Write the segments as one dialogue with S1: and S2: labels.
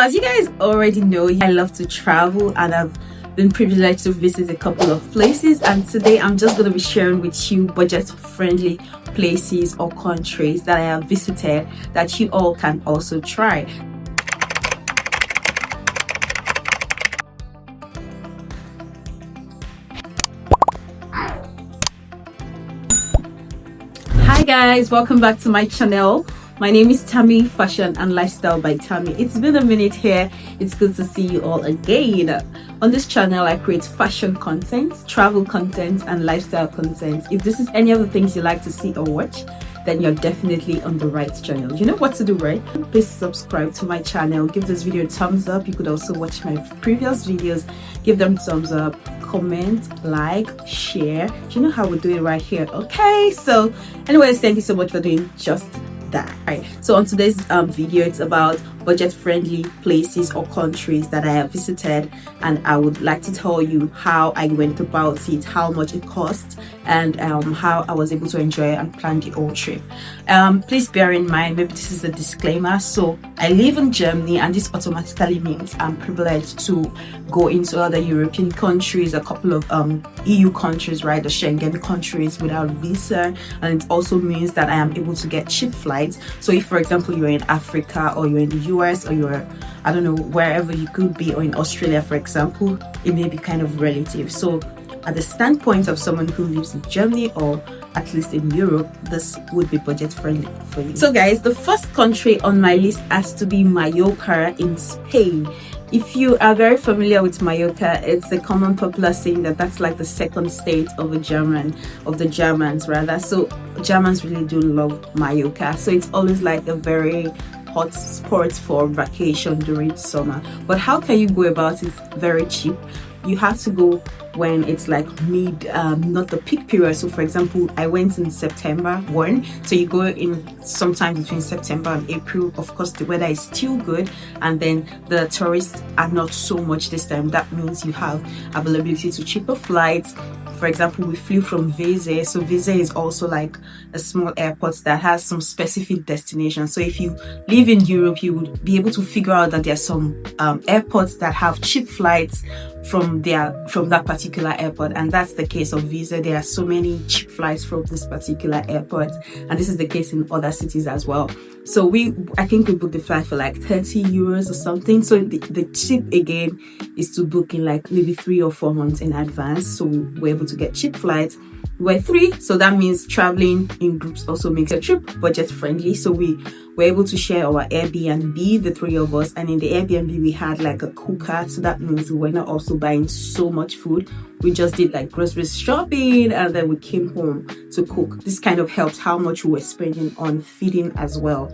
S1: As you guys already know, I love to travel and I've been privileged to visit a couple of places, and today I'm just going to be sharing with you budget friendly places or countries that I have visited that you all can also try. Hi guys, welcome back to my channel. My name is Tammy, Fashion and Lifestyle by Tammy. It's been a minute here. It's good to see you all again. On this channel, I create fashion content, travel content, and lifestyle content. If this is any of the things you like to see or watch, then you're definitely on the right channel. You know what to do, right? Please subscribe to my channel. Give this video a thumbs up. You could also watch my previous videos. Give them thumbs up. Comment, like, share. You know how we do it right here. Okay, so anyways, thank you so much for doing just that. Right, so on today's video, it's about budget friendly places or countries that I have visited, and I would like to tell you how I went about it, how much it cost, and how I was able to enjoy and plan the whole trip. Please bear in mind, maybe this is a disclaimer. So I live in Germany, and this automatically means I'm privileged to go into other European countries, a couple of EU countries, right, the Schengen countries, without visa, and it also means that I am able to get cheap flights. So if, for example, you're in Africa or you're in the US or you're, I don't know, wherever you could be, or in Australia, for example, it may be kind of relative. So at the standpoint of someone who lives in Germany or at least in Europe, this would be budget friendly for you. So guys, the first country on my list has to be Mallorca in Spain. If you are very familiar with Mallorca, it's a common popular saying that that's like the second state of the Germans rather. So Germans really do love Mallorca. So it's always like a very hot spot for vacation during summer. But how can you go about it? Very cheap. You have to go when it's like mid, not the peak period. So for example, I went in September 1, so you go in sometime between September and April. Of course, the weather is still good, and then the tourists are not so much this time. That means you have availability to cheaper flights. For example, we flew from Veze. So Veze is also like a small airport that has some specific destinations. So if you live in Europe, you would be able to figure out that there are some airports that have cheap flights from that particular airport, and that's the case of Veze. There are so many cheap flights from this particular airport, and this is the case in other cities as well. So I think we booked the flight for like 30 euros or something. So the tip again is to book in like maybe 3 or 4 months in advance, so we're able to get cheap flights. We're 3, so that means traveling in groups also makes a trip budget friendly. So we were able to share our Airbnb, the 3 of us, and in the Airbnb we had like a cooker, so that means we were not also buying so much food. We just did like grocery shopping, and then we came home to cook. This kind of helps how much we were spending on feeding as well.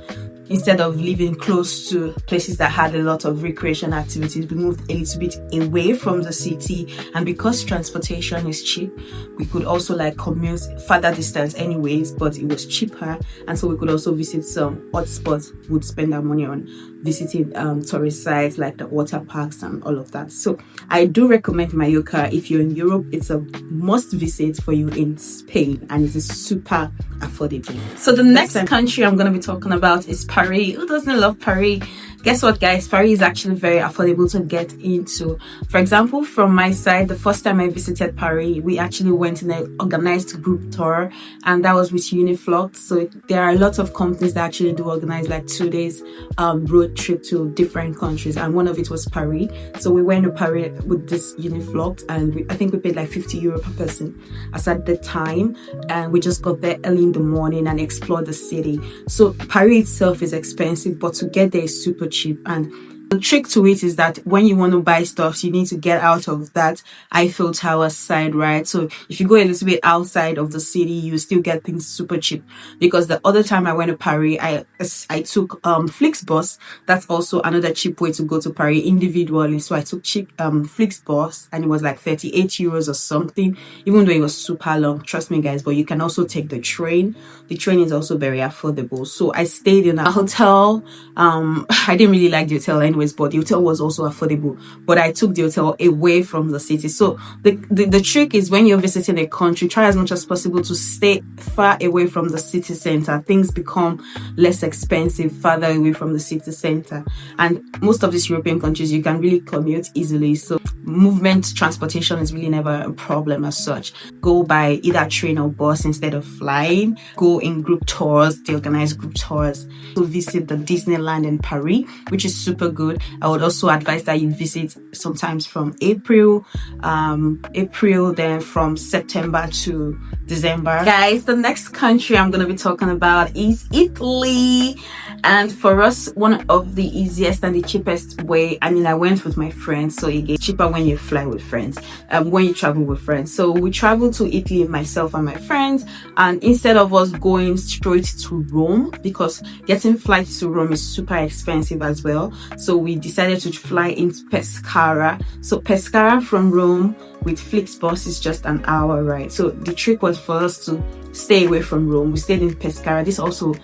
S1: Instead of living close to places that had a lot of recreation activities, we moved a little bit away from the city, and because transportation is cheap, we could also like commute further distance anyways, but it was cheaper, and so we could also visit some hot spots. Would spend our money on visiting tourist sites like the water parks and all of that. So I do recommend Mallorca. If you're in Europe, it's a must visit for you in Spain, and it is super affordable. So the next country I'm going to be talking about is Paris. Who doesn't love Paris? Guess what, guys? Paris is actually very affordable to get into. For example, from my side, the first time I visited Paris, we actually went in an organized group tour, and that was with Uniflux. So there are a lot of companies that actually do organize like 2 days road trip to different countries, and one of it was Paris. So we went to Paris with this Uniflux, and I think we paid like 50 euro per person as at the time, and we just got there early in the morning and explored the city. So Paris itself is expensive, but to get there is super cheap. And the trick to it is that when you want to buy stuff, you need to get out of that Eiffel Tower side, right? So if you go a little bit outside of the city, you still get things super cheap. Because the other time I went to Paris, I took Flixbus. That's also another cheap way to go to Paris individually. So I took cheap Flixbus, and it was like 38 euros or something, even though it was super long. Trust me, guys. But you can also take the train. The train is also very affordable. So I stayed in a hotel. I didn't really like the hotel anyway, anyways, but the hotel was also affordable. But I took the hotel away from the city. So the trick is, when you're visiting a country, try as much as possible to stay far away from the city center. Things become less expensive farther away from the city center. And most of these European countries, you can really commute easily. So movement, transportation is really never a problem as such. Go by either train or bus instead of flying. Go in group tours. They organize group tours. To visit the Disneyland in Paris, which is super good. I would also advise that you visit sometimes from April, then from September to December. Guys, the next country I'm going to be talking about is Italy. And for us, one of the easiest and the cheapest way, I mean, I went with my friends, so it gets cheaper when you fly with friends, when you travel with friends. So we traveled to Italy, myself and my friends, and instead of us going straight to Rome, because getting flights to Rome is super expensive as well, so we decided to fly into Pescara. So Pescara from Rome with Flixbus is just an hour ride. So the trick was for us to stay away from Rome. We stayed in Pescara. This also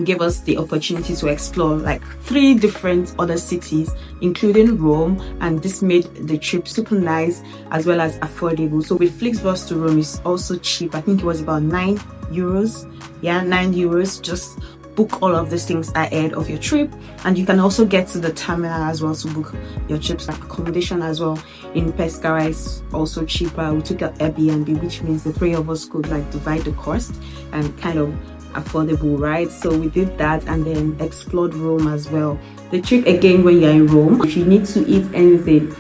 S1: gave us the opportunity to explore like 3 different other cities, including Rome, and this made the trip super nice as well as affordable. So with Flixbus to Rome is also cheap. I think it was about €9. Yeah, €9. Just book all of these things ahead of your trip, and you can also get to the terminal as well to book your trips. Accommodation as well in Pescara is also cheaper. We took an Airbnb, which means the 3 of us could like divide the cost, and kind of affordable, right? So we did that and then explored Rome as well. The trick again, when you're in Rome, if you need to eat anything,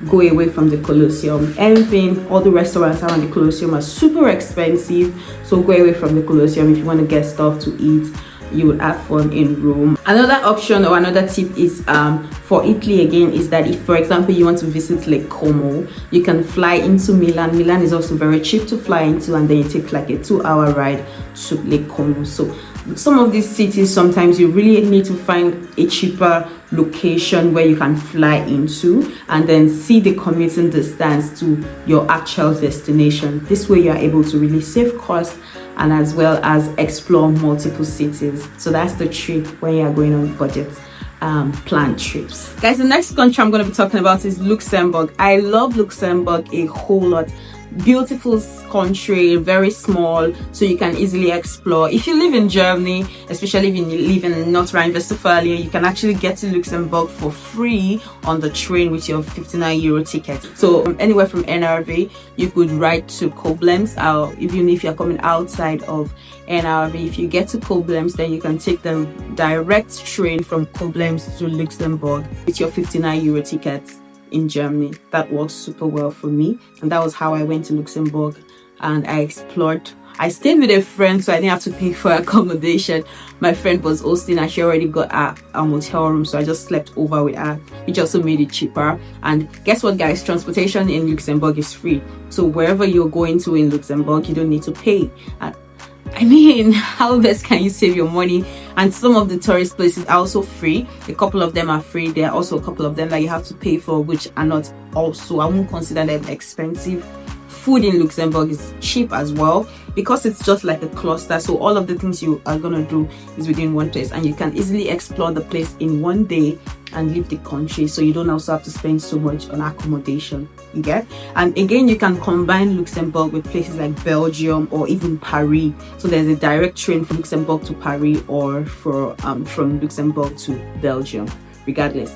S1: go away from the Colosseum. Anything, all the restaurants around the Colosseum are super expensive, so go away from the Colosseum if you want to get stuff to eat. You would have fun in Rome. Another option or another tip is for Italy again, is that if, for example, you want to visit Lake Como, you can fly into Milan. Milan is also very cheap to fly into, and then you take like a 2-hour ride to Lake Como. So some of these cities, sometimes you really need to find a cheaper location where you can fly into and then see the commuting distance to your actual destination. This way you are able to really save cost and as well as explore multiple cities. So that's the trick when you are going on budget planned trips. Guys, the next country I'm going to be talking about is Luxembourg. I love Luxembourg a whole lot. Beautiful country, very small, so you can easily explore. If you live in Germany, especially if you live in North Rhine-Westphalia, you can actually get to Luxembourg for free on the train with your €59 ticket. So anywhere from NRV, you could ride to Koblenz, or even if you're coming outside of NRV, if you get to Koblenz, then you can take the direct train from Koblenz to Luxembourg with your €59 ticket. In Germany. That works super well for me, and that was how I went to Luxembourg and I explored. I stayed with a friend, so I didn't have to pay for accommodation. My friend was hosting and she already got a hotel room, so I just slept over with her, which also made it cheaper. And guess what, guys? Transportation in Luxembourg is free, so wherever you're going to in Luxembourg, you don't need to pay. I mean, how best can you save your money? And some of the tourist places are also free. A couple of them are free. There are also a couple of them that you have to pay for, which are not also, I won't consider them expensive. Food in Luxembourg is cheap as well because it's just like a cluster. So all of the things you are gonna do is within one place, and you can easily explore the place in one day and leave the country, so you don't also have to spend so much on accommodation. You get? And again, you can combine Luxembourg with places like Belgium or even Paris. So there's a direct train from Luxembourg to Paris, or from Luxembourg to Belgium. Regardless,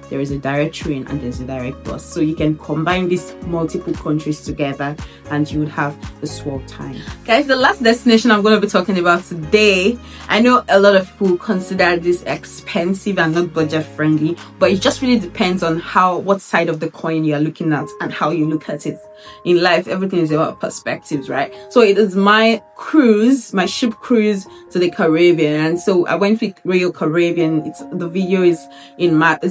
S1: there is a direct train and there's a direct bus, so you can combine these multiple countries together and you would have a swell time. Guys, the last destination I'm going to be talking about today, I know a lot of people consider this expensive and not budget friendly, but it just really depends on what side of the coin you are looking at and how you look at it. In life, everything is about perspectives, right? So it is my ship cruise to the Caribbean, and so I went with Royal Caribbean. The video is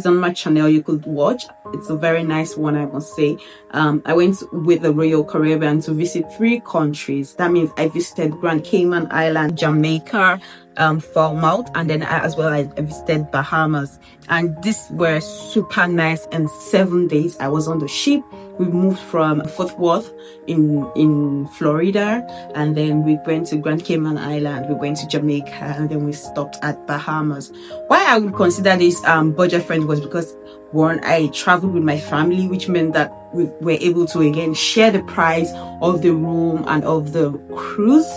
S1: on my channel. You could watch. It's a very nice one, I must say. I went with the Royal Caribbean to visit 3 countries. That means I visited Grand Cayman Island, Jamaica, Falmouth, and then as well I visited Bahamas, and these were super nice. And 7 days I was on the ship. We moved from Fort Worth in Florida, and then we went to Grand Cayman Island, we went to Jamaica, and then we stopped at Bahamas. Why I would consider this budget friendly was because, one, I traveled with my family, which meant that we were able to again share the price of the room and of the cruise.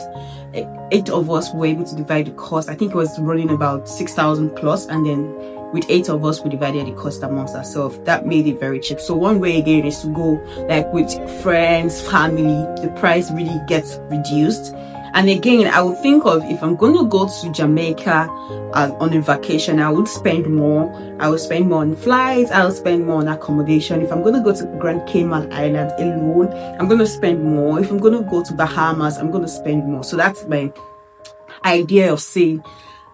S1: 8 of us were able to divide the cost. I think it was running about 6,000 plus, and then with 8 of us we divided the cost amongst ourselves. That made it very cheap. So one way again is to go like with friends, family. The price really gets reduced. And again, I would think of, if I'm going to go to Jamaica on a vacation, I would spend more. I will spend more on flights. I'll spend more on accommodation. If I'm going to go to Grand Cayman Island alone, I'm going to spend more. If I'm going to go to Bahamas, I'm going to spend more. So that's my idea of saying,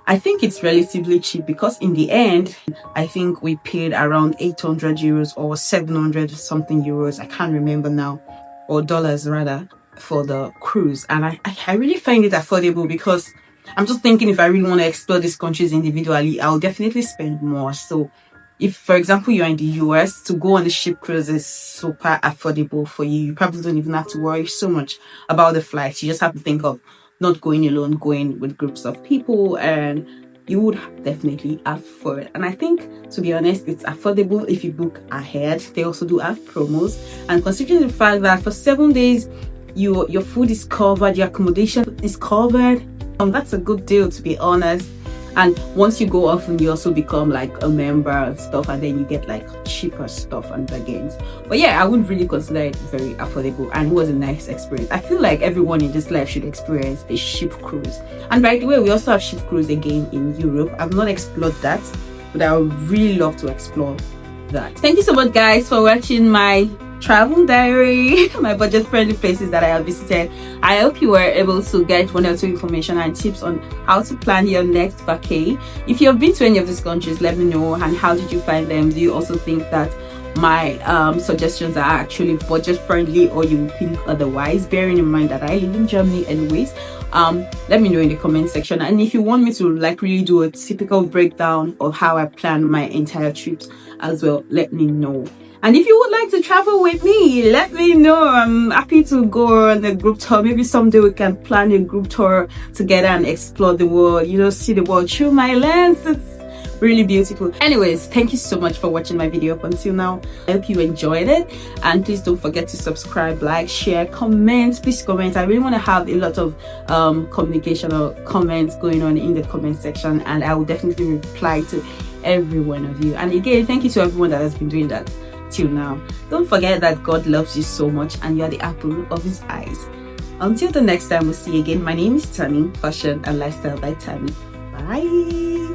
S1: I think it's relatively cheap, because in the end, I think we paid around 800 euros or 700 something euros. I can't remember now, or dollars rather, for the cruise. And I really find it affordable, because I'm just thinking, if I really want to explore these countries individually, I'll definitely spend more. So if, for example, you're in the US, to go on the ship cruise is super affordable for you. You probably don't even have to worry so much about the flights. You just have to think of not going alone, going with groups of people, and you would definitely afford. And I think, to be honest, it's affordable if you book ahead. They also do have promos, and considering the fact that for 7 days your food is covered, your accommodation is covered, that's a good deal, to be honest. And once you go off, and you also become like a member and stuff, and then you get like cheaper stuff and bargains. But yeah, I would really consider it very affordable, and it was a nice experience. I feel like everyone in this life should experience a ship cruise. And by the way, we also have ship cruise again in Europe. I've not explored that, but I would really love to explore that. Thank you so much, guys, for watching my travel diary, my budget friendly places that I have visited. I hope you were able to get one or two information and tips on how to plan your next vacay. If you have been to any of these countries, let me know. And how did you find them? Do you also think that my suggestions are actually budget friendly, or you think otherwise, bearing in mind that I live in Germany anyways? Let me know in the comment section. And if you want me to like really do a typical breakdown of how I plan my entire trips as well, let me know. And if you would like to travel with me, let me know. I'm happy to go on a group tour. Maybe someday we can plan a group tour together and explore the world, you know, see the world through my lens. It's really beautiful. Anyways, thank you so much for watching my video up until now. I hope you enjoyed it, and please don't forget to subscribe, like, share, comment. Please comment. I really want to have a lot of communication or comments going on in the comment section, and I will definitely reply to every one of you. And again, thank you to everyone that has been doing that till now. Don't forget that God loves you so much, and you are the apple of his eyes. Until the next time we'll see you again, my name is Tammy, Fashion and Lifestyle by Tammy. Bye.